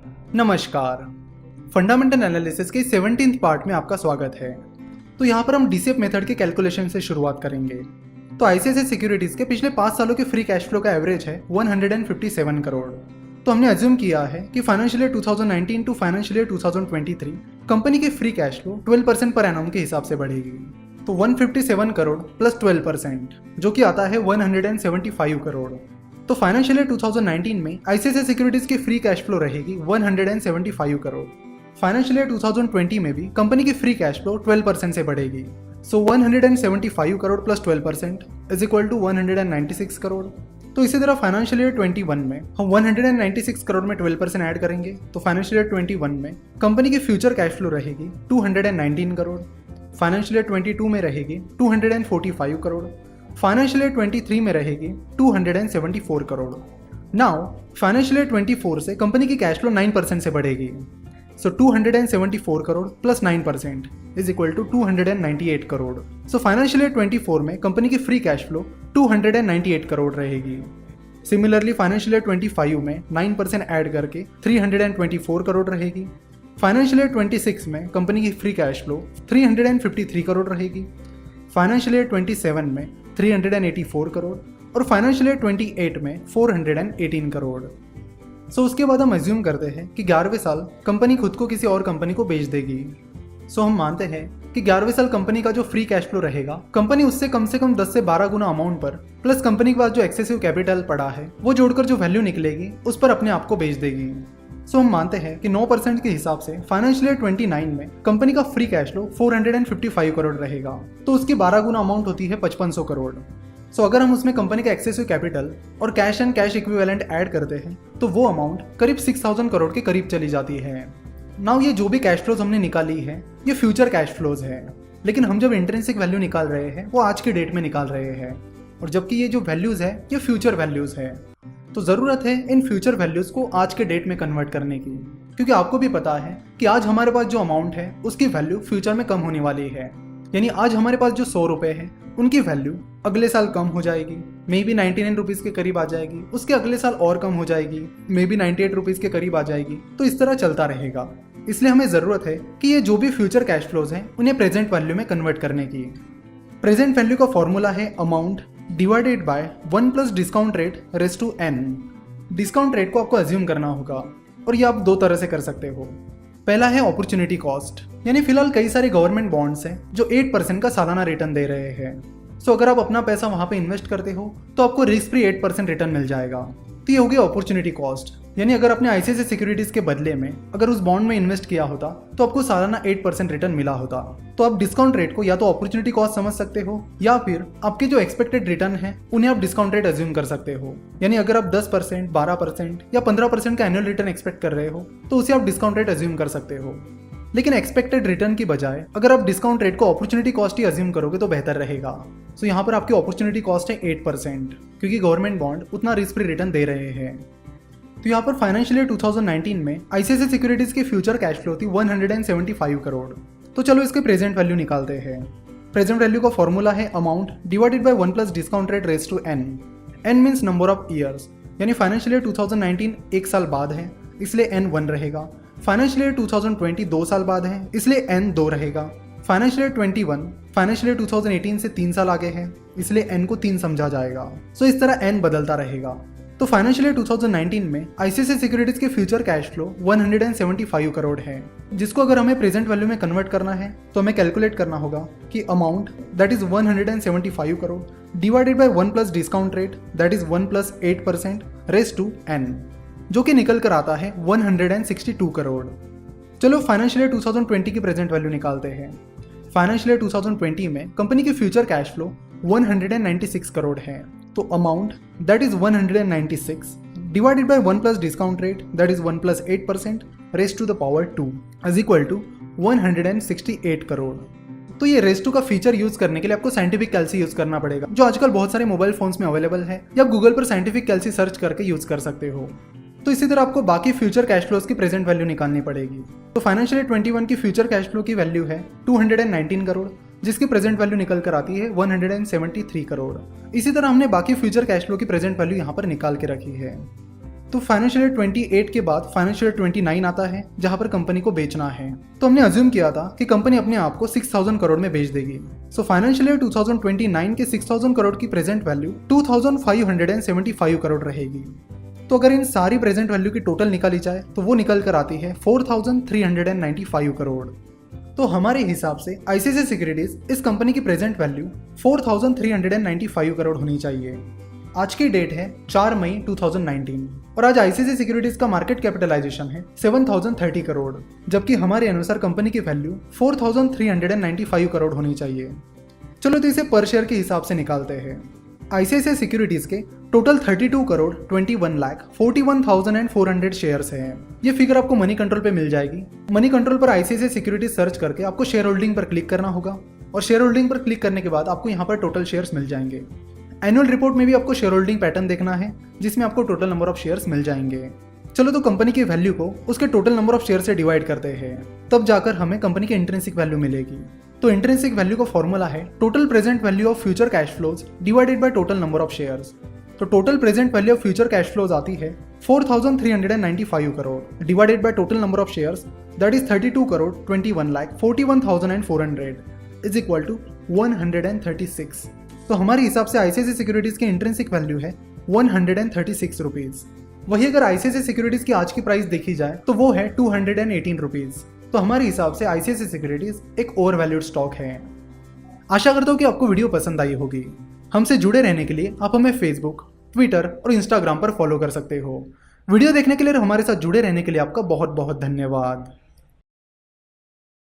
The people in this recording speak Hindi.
नमस्कार। फंडामेंटल एनालिसिस के 17th पार्ट में आपका स्वागत है। तो यहाँ पर हम डीसीएफ मेथड के कैलकुलेशन से शुरुआत करेंगे। तो आईसीआईसीआई सिक्योरिटीज के पिछले 5 सालों के फ्री कैश फ्लो का एवरेज है 157 करोड़। तो हमने अज्यूम किया है कि financial year 2019 to financial year 2023 company की free cash flow 12% per annum के हिसाब से बढ़ेगी। तो 157 करोड़ प्लस 12% जो कि आता है 175 करोड़। तो फाइनेंशियल ईयर 2019 में आईसीआईसीआई सिक्योरिटीज की फ्री कैश फ्लो रहेगी 175 करोड़। फाइनेंशियल ईयर 2020 में भी कंपनी की फ्री कैश फ्लो 12% से बढ़ेगी। So 175 crore plus 12% is equal to 196 crore. तो इसी तरह फाइनेंशियल ईयर 21 में हम 196 करोड़ में 12% ऐड करेंगे। तो फाइनेंशियल ईयर 21 में कंपनी की फ्यूचर कैश फ्लो रहेगी 219 करोड़। फाइनेंशियल ईयर 22 में रहेगी 245 करोड़। फाइनेंशियल ईयर 23 में रहेगी 274 करोड़। नाउ फाइनेंशियल ईयर 24 से कंपनी की कैश फ्लो 9% से बढ़ेगी। So 274 crore plus 9% is equal to 298 crore. So financial year 24 में कंपनी की फ्री कैश फ्लो 298 करोड़ रहेगी। सिमिलरली फाइनेंशियल ईयर 25 में 9% ऐड करके 324 करोड़ रहेगी। फाइनेंशियल ईयर 26 में कंपनी की फ्री कैश फ्लो 353 करोड़ रहेगी। फाइनेंशियल ईयर 27 में 384 करोड़ और फाइनेंशियल ईयर 28 में 418 करोड़। सो उसके बाद हम अज्यूम करते हैं कि 11वें साल कंपनी खुद को किसी और कंपनी को बेच देगी। सो हम मानते हैं कि 11वें साल कंपनी का जो फ्री कैश फ्लो रहेगा कंपनी उससे कम 10 से 12 गुना अमाउंट पर प्लस कंपनी के पास जो एक्सेसिव कैपिटल पड़ा है वो जोड़कर जो वैल्यू निकलेगी उस पर अपने आप को बेच देगी। सो हम मानते हैं कि 9% के हिसाब से फाइनेंशियल ईयर 29 में कंपनी का फ्री कैश फ्लो 455 करोड़ रहेगा। तो उसकी 12 गुना अमाउंट होती है 5500 करोड़। सो अगर हम उसमें कंपनी का एक्सेसिव कैपिटल और cash and cash equivalent add करते हैं तो वो अमाउंट करीब 6000 करोड़ के करीब चली जाती है। नाउ ये जो भी कैश फ्लोज हमने निकाली है ये फ्यूचर कैश फ्लोज है, लेकिन हम जब इंट्रिंसिक वैल्यू निकाल रहे हैं वो आज के डेट में निकाल रहे हैं, और जबकि ये जो वैल्यूज है ये फ्यूचर वैल्यूज है। तो ज़रूरत है इन फ्यूचर वैल्यूज को आज के डेट में कन्वर्ट करने की, क्योंकि आपको भी पता है कि आज हमारे पास जो अमाउंट है उसकी वैल्यू फ्यूचर में कम होने वाली है। यानी आज हमारे पास जो 100 रुपये है उनकी वैल्यू अगले साल कम हो जाएगी, मे बी 99 रुपीज़ के करीब आ जाएगी, उसके अगले साल और कम हो जाएगी, मे बी 98 रुपीज़ के करीब आ जाएगी। तो इस तरह चलता रहेगा। इसलिए हमें ज़रूरत है कि ये जो भी फ्यूचर कैश फ्लोज हैं उन्हें प्रेजेंट वैल्यू में कन्वर्ट करने की। प्रेजेंट वैल्यू का फॉर्मूला है amount divided by 1 plus discount rate raise to n। Discount rate को आपको अज्यूम करना होगा और ये आप दो तरह से कर सकते हो। पहला है अपॉर्चुनिटी कॉस्ट, यानी फिलहाल कई सारे गवर्नमेंट बॉन्ड्स हैं जो 8% का सालाना रिटर्न दे रहे हैं। सो अगर आप अपना पैसा वहां पे इन्वेस्ट करते हो तो आपको रिस्क फ्री 8% रिटर्न मिल जाएगा। तो ये हो गया अपॉर्चुनिटी कॉस्ट, यानी अगर आपने आईसीआईसीआई सिक्योरिटीज के बदले में अगर उस बॉन्ड में इन्वेस्ट किया होता तो आपको सालाना 8% रिटर्न मिला होता। तो आप डिस्काउंट रेट को या तो अपॉर्चुनिटी कॉस्ट समझ सकते हो या फिर आपके जो एक्सपेक्टेड रिटर्न है उन्हें आप डिस्काउंट रेट अज्यूम कर सकते हो। यानी अगर आप 10%, 12% या 15% का एनुअल रिटर्न एक्सपेक्ट कर रहे हो तो उसे आप डिस्काउंट रेट अज्यूम कर सकते हो। लेकिन एक्सपेक्टेड रिटर्न की बजाय अगर आप डिस्काउंट रेट को अपॉर्चुनिटी कॉस्ट ही अज्यूम करोगे तो बेहतर रहेगा। सो यहाँ पर आपकी अपॉर्चुनिटी कॉस्ट है 8%, क्योंकि गवर्नमेंट बॉन्ड उतना रिस्क फ्री रिटर्न दे रहे हैं। तो यहाँ पर फाइनेंशियल ईयर 2019 में आईसीआईसीआई सिक्योरिटीज की फ्यूचर कैश फ्लो थी 175 करोड़। तो चलो इसके प्रेजेंट वैल्यू निकालते हैं। प्रेजेंट वैल्यू का फॉर्मूला है amount divided by 1 plus discount rate raise to n। n means number of years, यानी फाइनेंशियल ईयर 2019 एक साल बाद है इसलिए n 1 रहेगा। फाइनेंशियल ईयर 2020 2 साल बाद है इसलिए n 2 रहेगा। फाइनेंशियल ईयर 21 फाइनेंशियल ईयर 2018 से 3 साल आगे है इसलिए n को 3 समझा जाएगा। सो इस तरह n बदलता रहेगा। तो फाइनेंशियल ईयर 2019 में आईसीआईसीआई सिक्योरिटीज के फ्यूचर कैश फ्लो 175 करोड़ है, जिसको अगर हमें प्रेजेंट वैल्यू में कन्वर्ट करना है तो हमें कैलकुलेट करना होगा कि amount that is 175 crore divided by 1 plus discount rate that is 1 plus 8% raise to n, जो कि निकल कर आता है 162 करोड़। चलो फाइनेंशियल ईयर 2020 की प्रेजेंट वैल्यू निकालते हैं। फाइनेंशियल ईयर 2020 में कंपनी की फ्यूचर कैश फ्लो 196 करोड़ है। तो amount that is 196 divided by 1 plus discount rate that is 1 plus 8% raise to the power 2 is equal to 168 crore. तो ये रेज टू का फीचर यूज करने के लिए आपको साइंटिफिक कैल्सी यूज करना पड़ेगा, जो आजकल बहुत सारे मोबाइल फोन्स में अवेलेबल है, या आप गूगल पर साइंटिफिक कैल्सी सर्च करके यूज कर सकते हो। तो इसी तरह आपको बाकी फ्यूचर कैश फ्लोज की प्रेजेंट वैल्यू निकालनी पड़ेगी। तो फाइनेंशियल ईयर 21 की फ्यूचर कैश फ्लो की वैल्यू है 219 करोड़, जिसकी प्रेजेंट वैल्यू निकल कर आती है 173 करोड़। इसी तरह हमने बाकी फ्यूचर कैश फ्लो की प्रेजेंट वैल्यू यहाँ पर निकाल के रखी है। तो फाइनेंशियल ईयर 28 के बाद फाइनेंशियल ईयर 29 आता है जहां पर कंपनी को बेचना है। तो हमने अज्यूम किया था कि कंपनी अपने आप को 6000 करोड़ में बेच देगी। सो फाइनेंशियल ईयर 2029 के 6000 करोड़ की प्रेजेंट वैल्यू 2575 करोड़ रहेगी। तो अगर इन सारी प्रेजेंट वैल्यू की टोटल निकाली जाए तो वो निकल कर आती है 4395 करोड़। तो हमारे हिसाब से आईसीआईसीआई सिक्योरिटीज इस कंपनी की प्रेजेंट वैल्यू 4395 करोड़ होनी चाहिए। आज की डेट है 4 मई 2019 और आज आईसीआईसीआई सिक्योरिटीज का मार्केट कैपिटलाइजेशन है 7030 करोड़, जबकि हमारे अनुसार कंपनी की वैल्यू 4395 करोड़ होनी चाहिए। चलो तो इसे पर शेयर के हिसाब से निकालते हैं। आईसीआईसीआई सिक्योरिटीज के टोटल 32 करोड़ 21 लाख 41,400 शेयर्स हैं। ये फिगर आपको मनी कंट्रोल पे मिल जाएगी। मनी कंट्रोल पर आईसीआईसीआई सिक्योरिटीज सर्च करके आपको शेयर होल्डिंग पर क्लिक करना होगा और शेयर होल्डिंग पर क्लिक करने के बाद आपको यहाँ पर टोटल शेयर्स मिल जाएंगे। एनुअल रिपोर्ट में भी आपको शेयर होल्डिंग पैटर्न देखना है जिसमें आपको टोटल नंबर ऑफ शेयर्स मिल जाएंगे। चलो तो कंपनी की वैल्यू को उसके टोटल नंबर ऑफ शेयर से डिवाइड करते हैं, तब जाकर हमें कंपनी की इंट्रिंसिक वैल्यू मिलेगी। तो इंट्रिंसिक वैल्यू का फॉर्मूला है total present value of future cash flows divided by total number of shares. तो total present value of future cash flows आती है 4395 crore divided by total number of shares, that is 32 crore 21 lakh 41,400 is equal to 136। तो हमारे हिसाब से आईसीआईसीआई सिक्योरिटीज की इंट्रिंसिक वैल्यू है 136 रुपीज। वही अगर आईसीआईसीआई सिक्योरिटीज की आज की प्राइस देखी जाए तो वो है 218 रुपीज। तो हमारे हिसाब से आईसीआईसीआई सिक्योरिटीज एक ओवर वैल्यूड स्टॉक है। आशा करता हूँ कि आपको वीडियो पसंद आई होगी। हमसे जुड़े रहने के लिए आप हमें फेसबुक, ट्विटर और इंस्टाग्राम पर फॉलो कर सकते हो। वीडियो देखने के लिए और हमारे साथ जुड़े रहने के लिए आपका बहुत बहुत धन्यवाद।